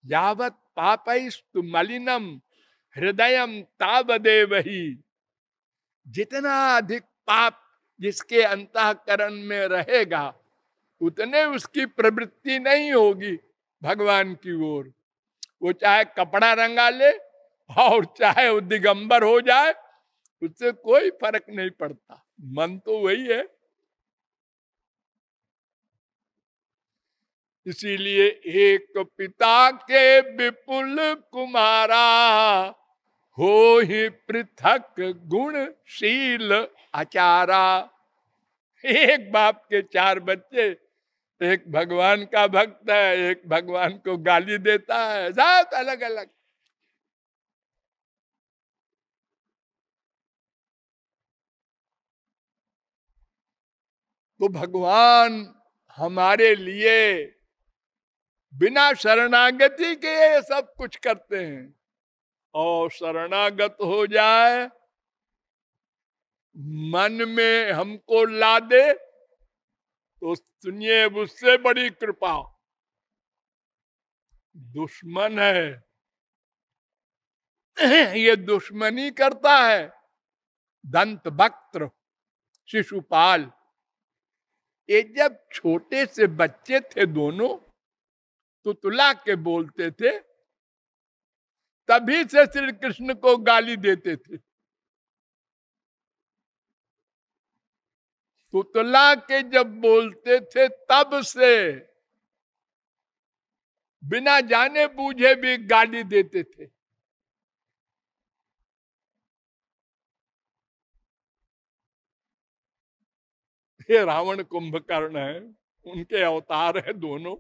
यावत पापैस्तु मलिनम हृदयम तावदेवहि। जितना अधिक पाप जिसके अंतःकरण में रहेगा उतने उसकी प्रवृत्ति नहीं होगी भगवान की ओर। वो चाहे कपड़ा रंगा ले और चाहे वो दिगंबर हो जाए, उससे कोई फर्क नहीं पड़ता, मन तो वही है। इसीलिए एक पिता के विपुल कुमारा, हो ही पृथक गुणशील आचारा। एक बाप के 4 बच्चे, एक भगवान का भक्त है, एक भगवान को गाली देता है, सब अलग अलग। तो भगवान हमारे लिए बिना शरणागति के ये सब कुछ करते हैं। और शरणागत हो जाए, मन में हमको ला दे, तो सुनिए उससे बड़ी कृपा। दुश्मन है, ये दुश्मनी करता है। दंत वक्त्र शिशुपाल, ये जब छोटे से बच्चे थे दोनों, तो तुला के बोलते थे, तभी से श्री कृष्ण को गाली देते थे। तुतला के जब बोलते थे तब से बिना जाने बूझे भी गाली देते थे। ये रावण कुंभकर्ण है, उनके अवतार है दोनों।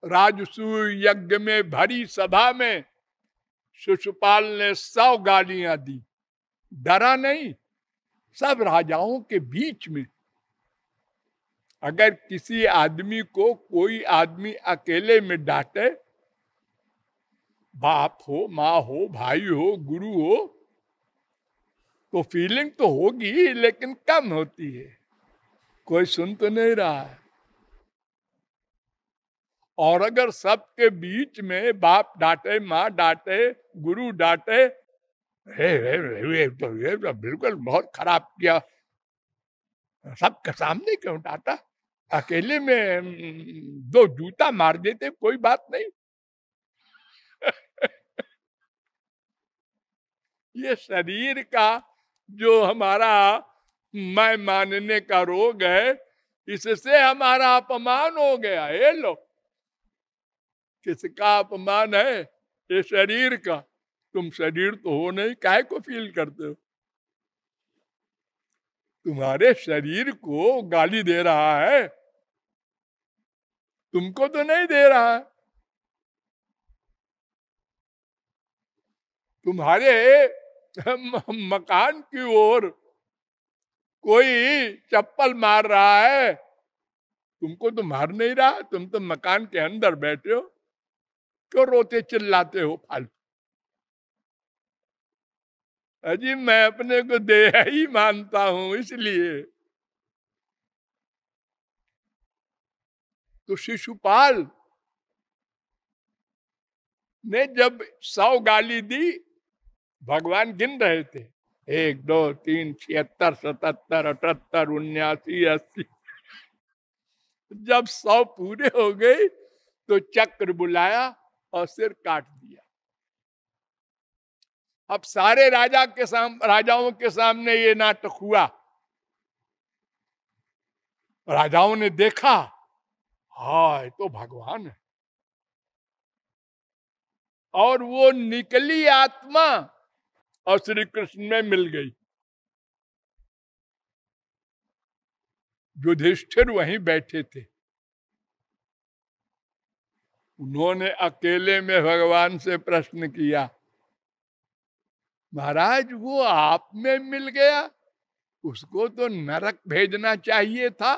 राजसूय यज्ञ में भरी सभा में शिशुपाल ने 100 गालियां दी, डरा नहीं। सब राजाओं के बीच में अगर किसी आदमी को कोई आदमी अकेले में डांटे, बाप हो, माँ हो, भाई हो, गुरु हो, तो फीलिंग तो होगी लेकिन कम होती है, कोई सुन तो नहीं रहा है। और अगर सबके बीच में बाप डांटे, माँ डांटे, गुरु डांटे, ये तो बिल्कुल बहुत खराब किया, सबके सामने क्यों डांटा, अकेले में 2 जूता मार देते, कोई बात नहीं। ये शरीर का जो हमारा मैं मानने का रोग है, इससे हमारा अपमान हो गया। ये लो, किसका अपमान है? ये शरीर का। तुम शरीर तो हो नहीं, काहे को फील करते हो? तुम्हारे शरीर को गाली दे रहा है, तुमको तो नहीं दे रहा है। तुम्हारे मकान की ओर कोई चप्पल मार रहा है, तुमको तो मार नहीं रहा, तुम तो मकान के अंदर बैठे हो, क्यों रोते चिल्लाते हो फालतू? अजी मैं अपने को देह ही मानता हूं, इसलिए। तो शिशुपाल ने जब 100 गाली दी, भगवान गिन रहे थे, 1 2 3 76 77 78 79 80। जब 100 पूरे हो गए तो चक्र बुलाया और सिर काट दिया। अब सारे राजाओं के सामने ये नाटक हुआ। राजाओं ने देखा, हाँ तो भगवान है। और वो निकली आत्मा और श्री कृष्ण में मिल गई। युधिष्ठिर वहीं बैठे थे, उन्होंने अकेले में भगवान से प्रश्न किया, महाराज वो आप में मिल गया, उसको तो नरक भेजना चाहिए था।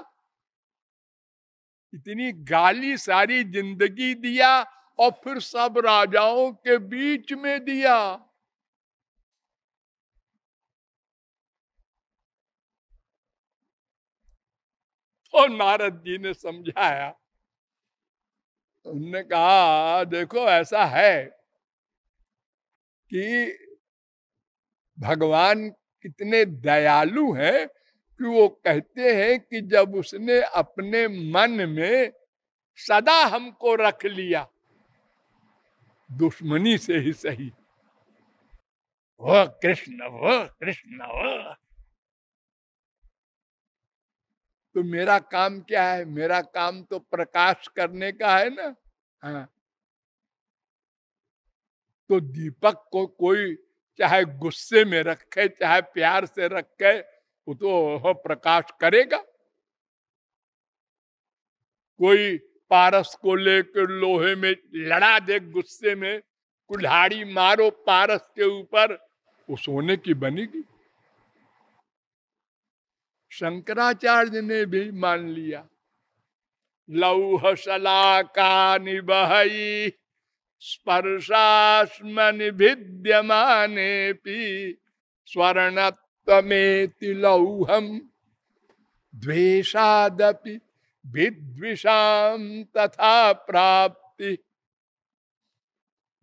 इतनी गाली सारी जिंदगी दिया और फिर सब राजाओं के बीच में दिया। और नारद जी ने समझाया। उन्होंने कहा देखो ऐसा है कि भगवान कितने दयालु हैं कि वो कहते हैं कि जब उसने अपने मन में सदा हमको रख लिया, दुश्मनी से ही सही, वो कृष्ण वो कृष्ण वो, तो मेरा काम क्या है? मेरा काम तो प्रकाश करने का है ना। हाँ, तो दीपक को कोई चाहे गुस्से में रखे चाहे प्यार से रखे, वो तो प्रकाश करेगा। कोई पारस को लेकर लोहे में लड़ा दे गुस्से में, कुल्हाड़ी मारो पारस के ऊपर, वो सोने की बनेगी। शंकराचार्य ने भी मान लिया। लौह शलाका निबहई स्पर्शास्मनि भिद्यमाने पी स्वर्णत्वमेति लौहम द्वेषादपि विद्विषाम तथा प्राप्ति।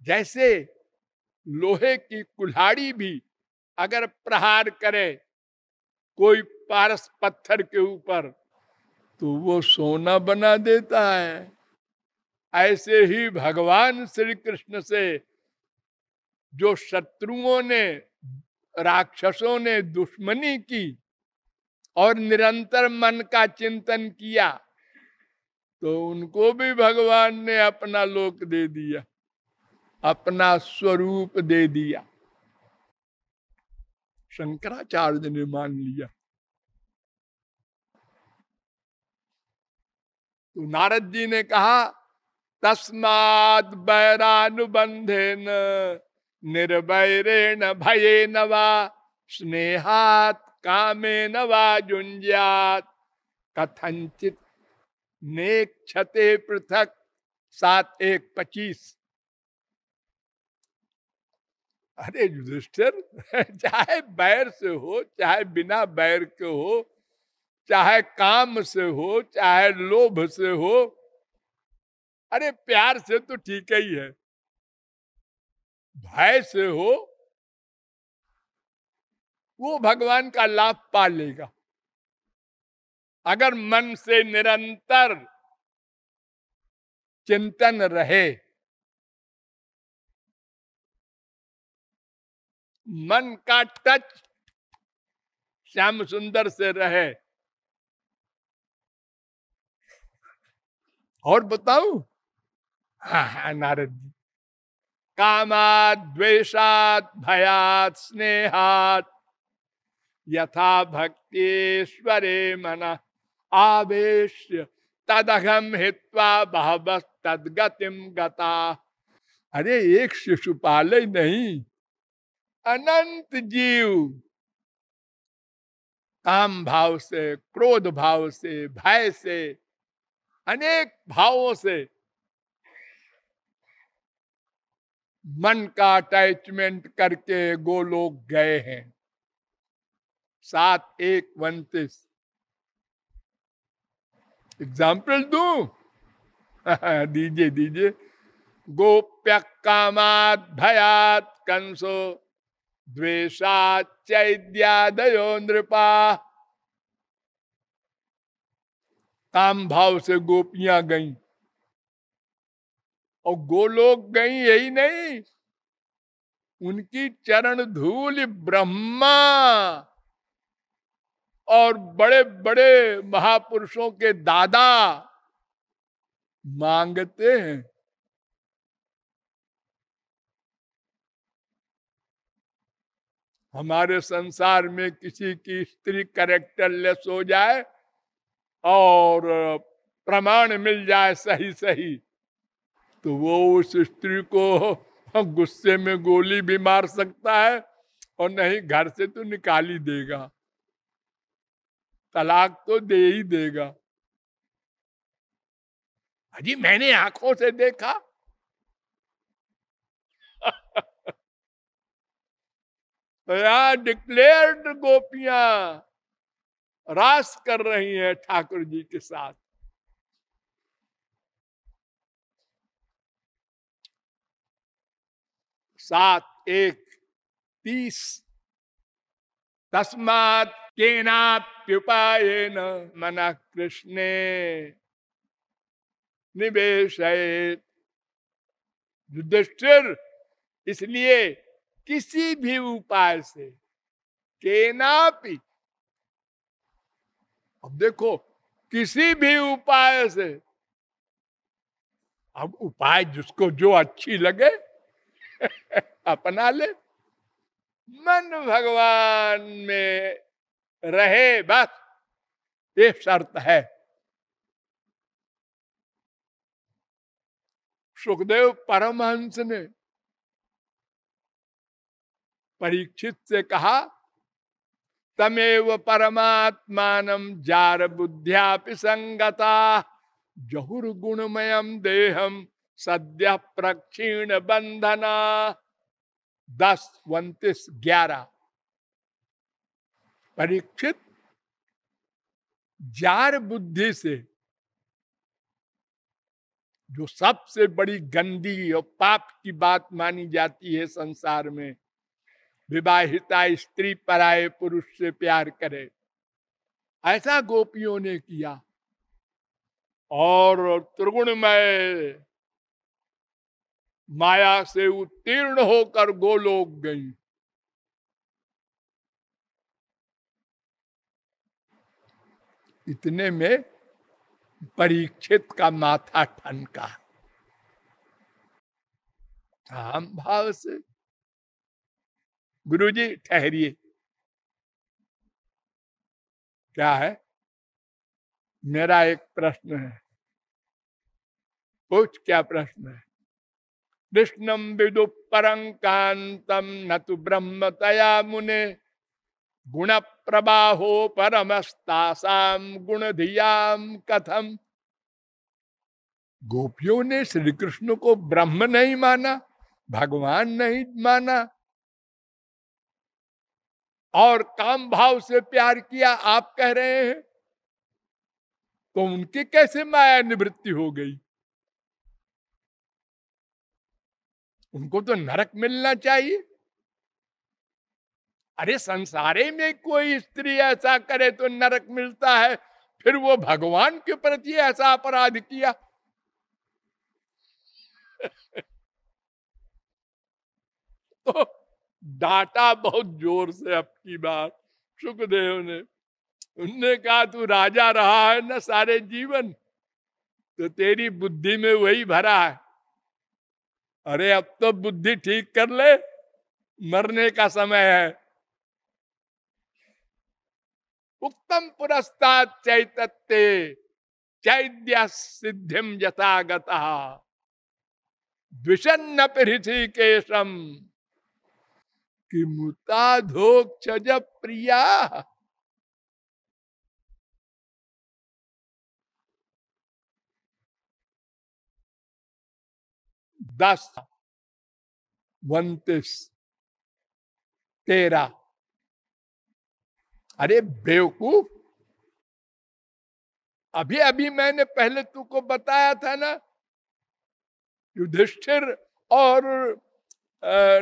जैसे लोहे की कुल्हाड़ी भी अगर प्रहार करे कोई पारस पत्थर के ऊपर तो वो सोना बना देता है, ऐसे ही भगवान श्री कृष्ण से जो शत्रुओं ने, राक्षसों ने दुश्मनी की और निरंतर मन का चिंतन किया, तो उनको भी भगवान ने अपना लोक दे दिया, अपना स्वरूप दे दिया। शंकराचार्य ने मान लिया। तो नारद जी ने कहा तस्माद् वैरानुबंधेन निर्वैरेण भयेन वा स्नेहात् कामेन वा जुञ्ज्यात् कथंचित नेक्षते पृथक। 7:1-25। अरे युधिष्ठिर, चाहे बैर से हो चाहे बिना बैर के हो, चाहे काम से हो चाहे लोभ से हो, अरे प्यार से तो ठीक ही है, भय से हो वो भगवान का लाभ पा लेगा। अगर मन से निरंतर चिंतन रहे, मन का टच श्याम सुंदर से रहे। और बताऊं? हाँ नारद जी, कामात् द्वेषात् भयात् स्नेहात् यथा भक्तेश्वरे मन आवेश्य तदघम हित्वा बहवस् तद्गतिम गता। अरे एक शिशुपाल ही नहीं, अनंत जीव काम भाव से, क्रोध भाव से, भय से, अनेक भावों से मन का अटैचमेंट करके गोलोक गए हैं। 7:1-29 एग्जाम्पल दू? दीजिए दीजिए। गोप्य कामात् भयात् कंसो द्वेषात् चैद्यादयो नृपा। काम भाव से गोपियां गईं और गोलोक गई, यही नहीं, उनकी चरण धूल ब्रह्मा और बड़े बड़े महापुरुषों के दादा मांगते हैं। हमारे संसार में किसी की स्त्री कैरेक्टरलेस हो जाए और प्रमाण मिल जाए सही सही, तो वो उस स्त्री को गुस्से में गोली भी मार सकता है और नहीं घर से तो निकाल ही देगा, तलाक तो दे ही देगा। अजी मैंने आंखों से देखा। डिक्लेयर्ड गोपियां रास कर रही हैं ठाकुर जी के साथ। सात एक 30। तस्मात् केनाप्युपायेन मनः कृष्णे निवेशयेत्। युधिष्ठिर, इसलिए किसी भी उपाय से, केनापि, अब देखो, किसी भी उपाय से, अब उपाय जिसको जो अच्छी लगे अपना ले, मन भगवान में रहे, बस ये शर्त है। सुखदेव परमहंस ने परीक्षित से कहा, तमेव परमात्मानं जार बुद्ध्यापि संगता जहुर्गुणमयम देहम सद्य प्रक्षीण बंधना। 10, 29, 11। परीक्षित, जार बुद्धि से, जो सबसे बड़ी गंदी और पाप की बात मानी जाती है संसार में, विवाहिता स्त्री पराये पुरुष से प्यार करे, ऐसा गोपियों ने किया और त्रिगुणमय माया से उत्तीर्ण होकर गोलोक गई। इतने में परीक्षित का माथा ठनका। काम भाव से, गुरुजी ठहरिए, क्या है? मेरा एक प्रश्न है। पूछ, क्या प्रश्न है? कृष्णम विदु परं कांतम न तु ब्रह्मतया मुने गुण प्रबाहो परमस्तासाम गुण धियाम कथम। गोपियों ने श्री कृष्ण को ब्रह्म नहीं माना, भगवान नहीं माना और काम भाव से प्यार किया, आप कह रहे हैं, तो उनकी कैसे माया निवृत्ति हो गई? उनको तो नरक मिलना चाहिए। अरे संसारे में कोई स्त्री ऐसा करे तो नरक मिलता है, फिर वो भगवान के प्रति ऐसा अपराध किया। तो डांटा बहुत जोर से आपकी बात सुखदेव ने। उनने कहा, तू राजा रहा है ना सारे जीवन, तो तेरी बुद्धि में वही भरा है। अरे अब तो बुद्धि ठीक कर ले, मरने का समय है। उत्तम पुरस्तात् चैतत्ते चैद्य सिद्धिम यथागता द्विषन्न ऋषिकेशम किमुताधोक्षज प्रिया। 10, 29, 13। अरे बेवकूफ, अभी अभी मैंने पहले तुमको बताया था ना, युधिष्ठिर और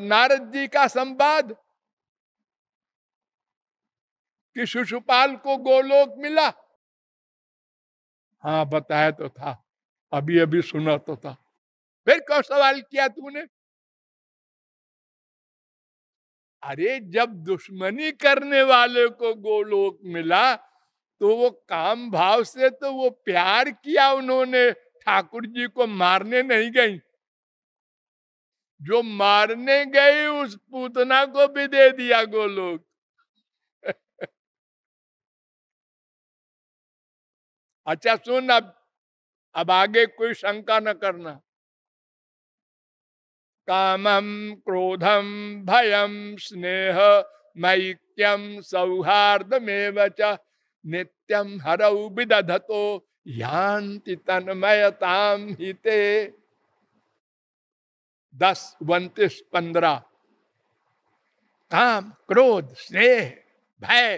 नारद जी का संवाद, कि शिशुपाल को गोलोक मिला। हाँ बताया तो था, अभी अभी सुना तो था, फिर क्यों सवाल किया तूने? अरे जब दुश्मनी करने वाले को गोलोक मिला, तो वो काम भाव से तो वो प्यार किया उन्होंने, ठाकुर जी को मारने नहीं गई। जो मारने गई उस पूतना को भी दे दिया गोलोक। अच्छा सुन, अब आगे कोई शंका न करना। कामम क्रोधम भयम स्नेह मैक्यम सौहार्दमेव च नित्यम हरौ विदधतो यान्ति तन्मयताम हिते। 10, 29, 15। काम, क्रोध, स्नेह, भय,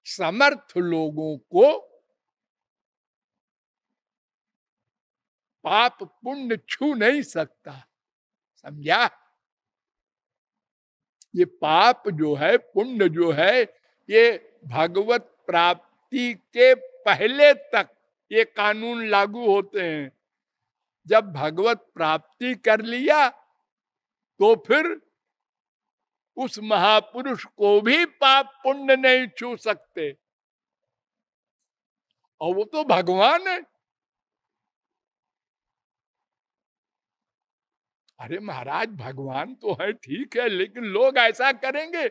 समर्थ लोगों को पाप पुण्य छू नहीं सकता। समझा? ये पाप जो है, पुण्य जो है, ये भगवत प्राप्ति के पहले तक ये कानून लागू होते हैं। जब भगवत प्राप्ति कर लिया तो फिर उस महापुरुष को भी पाप पुण्य नहीं छू सकते, और वो तो भगवान है। अरे महाराज, भगवान तो है ठीक है, लेकिन लोग ऐसा करेंगे